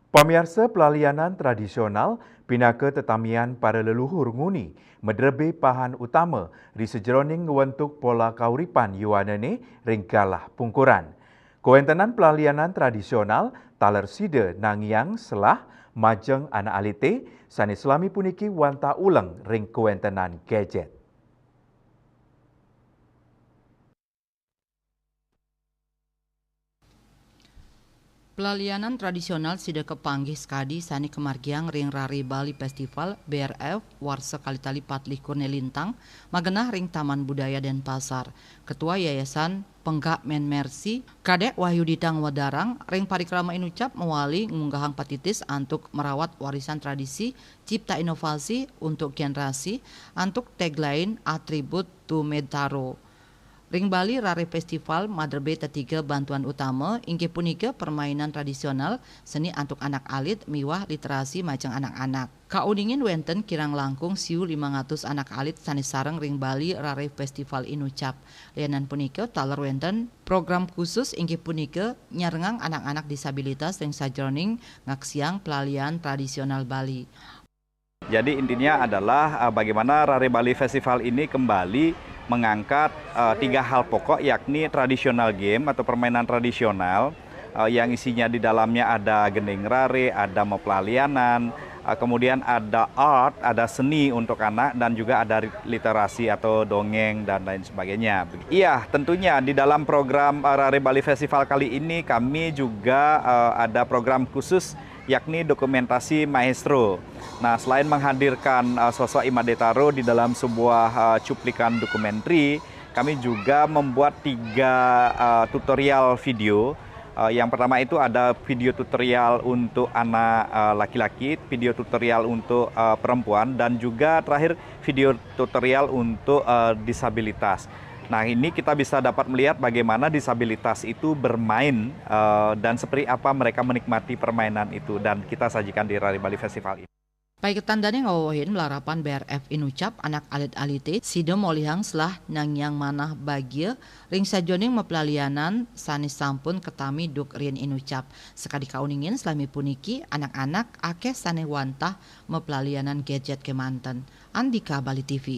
Pamirsa pelalianan tradisional pinaka tetamian para leluhur nguni medrebe pahan utama di sejeroning ngewentuk pola kauripan yuanane ringkalah pungkuran. Kuentenan pelalianan tradisional taler sida nangyang selah majeng anak alite sani selami puniki wanta uleng ring kuentenan gadget. Pelalianan tradisional sida kepanggih sekadi sani kemargiang ring Rari Bali Festival BRF Warsa Kalitali Patlikur Nelintang magenah ring Taman Budaya Denpasar. Ketua Yayasan Penggak Men Mercy Kadek Wahyuditang Wadarang ring parikrama inucap mewali ngunggahang patitis antuk merawat warisan tradisi cipta inovasi untuk generasi antuk tagline atribut to Medtaro. Ring Bali Rare Festival Madrebe Tetiga bantuan utama inggih punika permainan tradisional seni antuk anak alit miwah literasi macang anak-anak. Kauningin wenten kirang langkung siu 500 anak alit sani sareng Ring Bali Rare Festival inucap. Lianan punika taler wenten program khusus inggih punika nyarengang anak-anak disabilitas ring sajroning ngaksiang pelalian tradisional Bali. Jadi intinya adalah bagaimana Rare Bali Festival ini kembali mengangkat tiga hal pokok, yakni tradisional game atau permainan tradisional yang isinya di dalamnya ada gending rare, ada mepelalianan, kemudian ada art, ada seni untuk anak, dan juga ada literasi atau dongeng dan lain sebagainya. Iya, tentunya di dalam program Rare Bali Festival kali ini kami juga ada program khusus yakni dokumentasi maestro. Nah, selain menghadirkan sosok Imade Taro di dalam sebuah cuplikan dokumenter, kami juga membuat 3 tutorial video. Yang pertama itu ada video tutorial untuk anak laki-laki, video tutorial untuk perempuan, dan juga terakhir video tutorial untuk disabilitas. Nah, ini kita bisa dapat melihat bagaimana disabilitas itu bermain dan seperti apa mereka menikmati permainan itu, dan kita sajikan di Rare Bali Festival ini. Pai ketandane ngawawahin melarapan BRF inucap anak alit-alite sida molihang selah nangyang manah bagia ring sajoning mepelalianan sanis sampun ketami duk rien inucap. Sekadi kauningin selami puniki anak-anak akeh sane wantah mepelalianan gadget kemanten. Andika Bali TV.